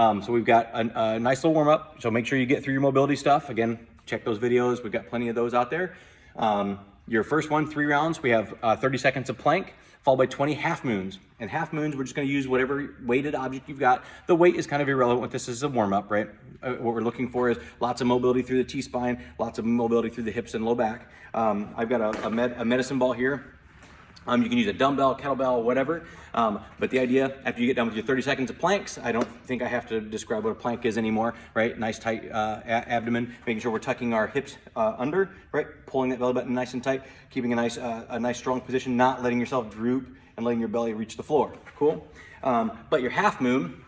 So we've got a nice little warm up. So make sure you get through your mobility stuff. Again, check those videos. We've got plenty of those out there. Your first one, 3 rounds, we have 30 seconds of plank, followed by 20 half moons. And half moons, we're just gonna use whatever weighted object you've got. The weight is kind of irrelevant with this. Is a warm up, right? What we're looking for is lots of mobility through the T-spine, lots of mobility through the hips and low back. I've got a medicine ball here. You can use a dumbbell, kettlebell, whatever. But the idea, after you get done with your 30 seconds of planks, I don't think I have to describe what a plank is anymore, right? Nice tight abdomen, making sure we're tucking our hips under, right? Pulling that belly button nice and tight, keeping a nice strong position, not letting yourself droop and letting your belly reach the floor. Cool? But your half moon,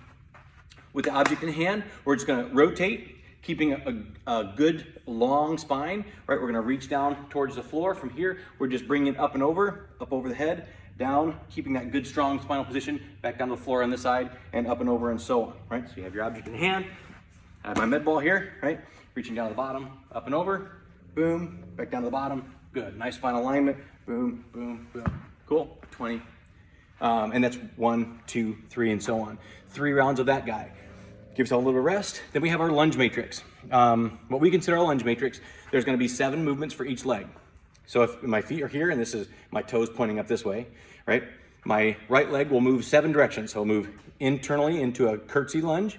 with the object in hand, we're just gonna rotate, keeping a good long spine, right? We're gonna reach down towards the floor. From here, we're just bringing it up and over, up over the head, down, keeping that good strong spinal position, back down to the floor on this side, and up and over and so on, right? So you have your object in hand. I have my med ball here, right? Reaching down to the bottom, up and over, boom, back down to the bottom, good. Nice spinal alignment, boom, boom, boom. Cool, 20. And that's 1, 2, 3, and so on. 3 rounds of that guy. Give yourself a little rest. Then we have our lunge matrix. What we consider our lunge matrix, there's gonna be 7 movements for each leg. So if my feet are here, and this is my toes pointing up this way, right? My right leg will move 7 directions. So it'll move internally into a curtsy lunge,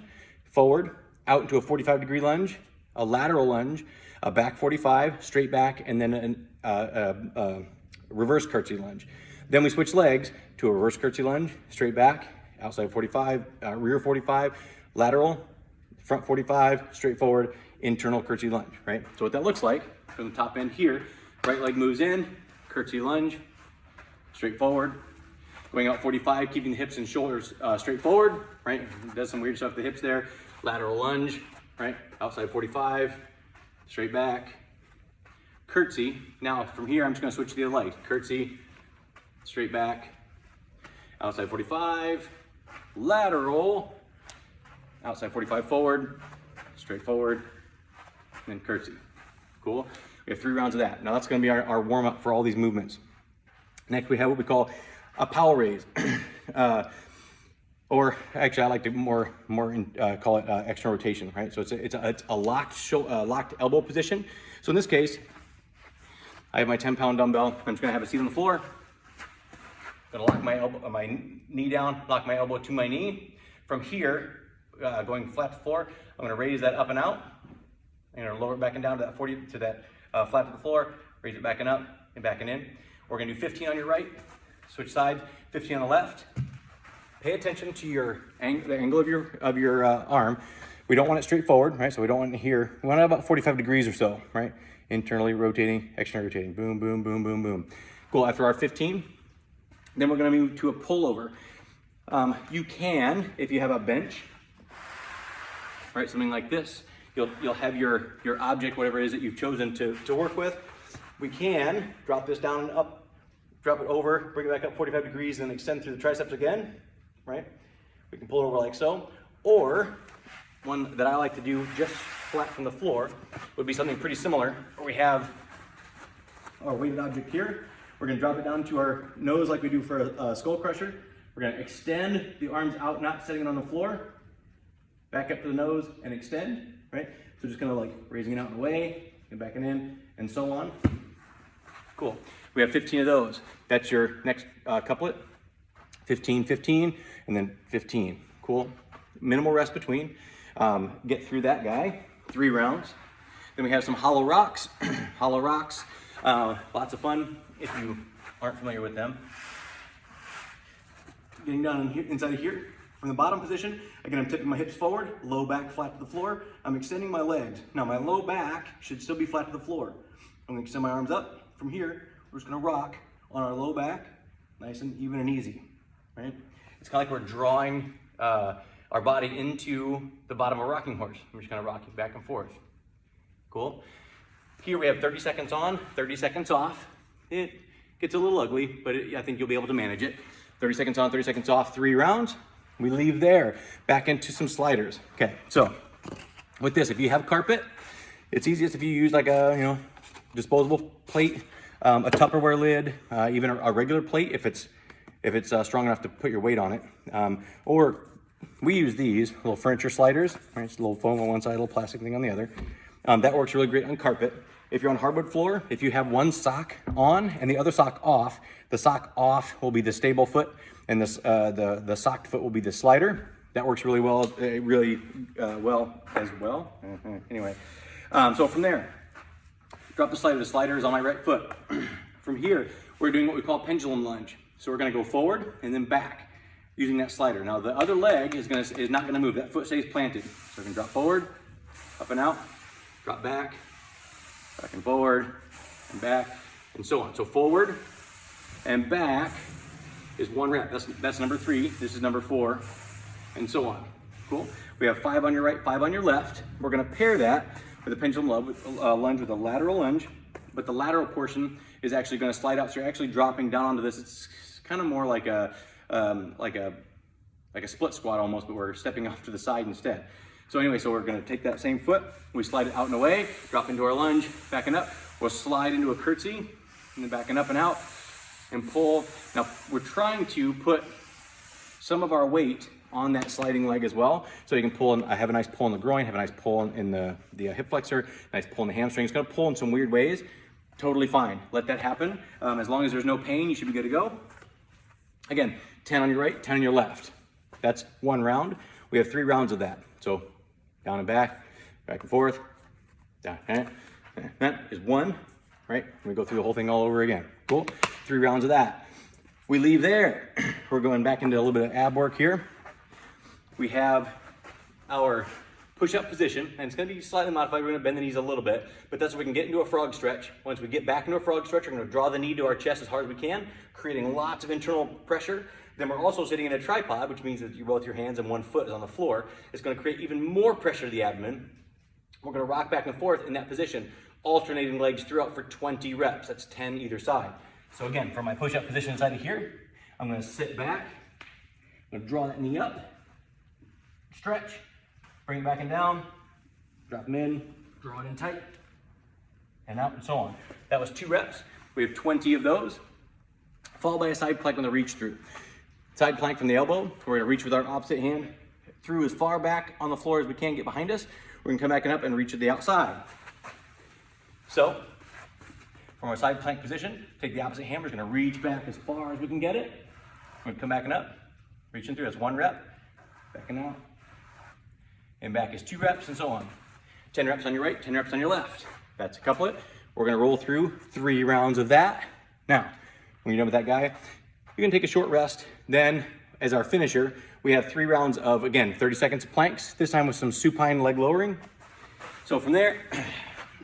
forward, out into a 45-degree lunge, a lateral lunge, a back 45, straight back, and then a reverse curtsy lunge. Then we switch legs to a reverse curtsy lunge, straight back, outside 45, rear 45, lateral, front 45, straight forward, internal curtsy lunge, right? So what that looks like from the top end here, right leg moves in, curtsy lunge, straight forward, going out 45, keeping the hips and shoulders straight forward, right? Does some weird stuff with the hips there. Lateral lunge, right? Outside 45, straight back, curtsy. Now from here, I'm just gonna switch to the other leg. Curtsy, straight back, outside 45, lateral, outside 45 forward, straight forward, and then curtsy. Cool? We have 3 rounds of that. Now that's gonna be our warm up for all these movements. Next we have what we call a powell raise. Or actually I like to call it external rotation, right? So it's a locked elbow position. So in this case, I have my 10-pound dumbbell. I'm just gonna have a seat on the floor. Gonna lock my knee down, lock my elbow to my knee. From here, going flat to the floor, I'm gonna raise that up and out. I'm gonna lower it back and down to that 40, to that flat to the floor, raise it back and up and back and in. We're gonna do 15 on your right, switch sides, 15 on the left. Pay attention to the angle of your arm. We don't want it straight forward, right? So we don't want it here. We want it about 45 degrees or so, right? Internally rotating, externally rotating, boom, boom, boom, boom, boom. Cool, after our 15, then we're gonna move to a pullover. You can, if you have a bench, right, something like this, you'll have your object, whatever it is that you've chosen to work with. We can drop this down and up, drop it over, bring it back up 45 degrees, and extend through the triceps again, right? We can pull it over like so. Or one that I like to do just flat from the floor would be something pretty similar, where we have our weighted object here. We're gonna drop it down to our nose like we do for a skull crusher. We're gonna extend the arms out, not setting it on the floor. Back up to the nose and extend, right? So just kind of like raising it out and away, and back and in, and so on. Cool. We have 15 of those. That's your next couplet. 15, 15, and then 15. Cool. Minimal rest between. Get through that guy. 3 rounds. Then we have some hollow rocks. Hollow rocks. Lots of fun if you aren't familiar with them. Getting down in here, inside of here. From the bottom position, again, I'm tipping my hips forward, low back flat to the floor. I'm extending my legs. Now my low back should still be flat to the floor. I'm gonna extend my arms up. From here, we're just gonna rock on our low back, nice and even and easy, right? It's kind of like we're drawing our body into the bottom of a rocking horse. We're just kind of rocking back and forth. Cool. Here we have 30 seconds on, 30 seconds off. It gets a little ugly, but I think you'll be able to manage it. 30 seconds on, 30 seconds off, 3 rounds. We leave there, back into some sliders. Okay, so with this, if you have carpet, it's easiest if you use like a disposable plate, a Tupperware lid, even a regular plate if it's strong enough to put your weight on it, or we use these little furniture sliders, right? It's a little foam on one side, a little plastic thing on the other. That works really great on carpet. If you're on hardwood floor, if you have one sock on and the other sock off, the sock off will be the stable foot, and this, the socked foot will be the slider. That works really well, well as well. Anyway, so from there, drop the slider. The slider is on my right foot. From here, we're doing what we call pendulum lunge. So we're gonna go forward and then back using that slider. Now the other leg is not gonna move. That foot stays planted. So we're gonna drop forward, up and out, drop back, back and forward, and back, and so on. So forward and back is 1 rep. That's number 3. This is number 4, and so on. Cool. We have 5 on your right, 5 on your left. We're gonna pair that with a pendulum lunge with a lateral lunge, but the lateral portion is actually gonna slide out. So you're actually dropping down onto this. It's kind of more like a split squat almost, but we're stepping off to the side instead. So anyway, so we're gonna take that same foot, we slide it out and away, drop into our lunge, backing up. We'll slide into a curtsy, and then backing up and out, and pull. Now, we're trying to put some of our weight on that sliding leg as well. So you can pull, I have a nice pull in the groin, have a nice pull in the hip flexor, nice pull in the hamstring. It's gonna pull in some weird ways. Totally fine, let that happen. As long as there's no pain, you should be good to go. Again, 10 on your right, 10 on your left. That's 1 round. We have 3 rounds of that. So down and back and forth, down, that is 1, right? We go through the whole thing all over again. Cool, 3 rounds of that. We leave there. We're going back into a little bit of ab work here. We have our push-up position, and it's gonna be slightly modified. We're gonna bend the knees a little bit, but that's so we can get into a frog stretch. Once we get back into a frog stretch, we're gonna draw the knee to our chest as hard as we can, creating lots of internal pressure. Then we're also sitting in a tripod, which means that both your hands and 1 foot is on the floor. It's gonna create even more pressure to the abdomen. We're gonna rock back and forth in that position, alternating legs throughout for 20 reps. That's 10 either side. So again, from my push-up position inside of here, I'm gonna sit back, I'm gonna draw that knee up, stretch, bring it back and down, drop them in, draw it in tight, and out and so on. That was 2 reps. We have 20 of those, followed by a side plank with a reach through. Side plank from the elbow. We're gonna reach with our opposite hand through as far back on the floor as we can, get behind us. We're gonna come back and up and reach to the outside. So, from our side plank position, take the opposite hand, we're gonna reach back as far as we can get it. We're gonna come back and up, reaching through, that's 1 rep, back and out. And back is 2 reps, and so on. 10 reps on your right, 10 reps on your left. That's a couplet. We're gonna roll through 3 rounds of that. Now, when you're done with that guy, you're gonna take a short rest. Then, as our finisher, we have 3 rounds of, again, 30 seconds of planks, this time with some supine leg lowering. So from there,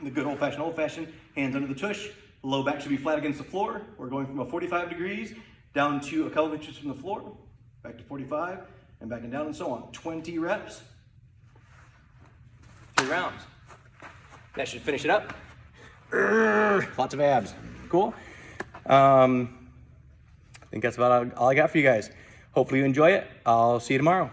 the good old-fashioned, hands under the tush, low back should be flat against the floor. We're going from a 45 degrees down to a couple inches from the floor, back to 45, and back and down and so on. 20 reps, 3 rounds. That should finish it up. Lots of abs. Cool. I think that's about all I got for you guys. Hopefully you enjoy it. I'll see you tomorrow.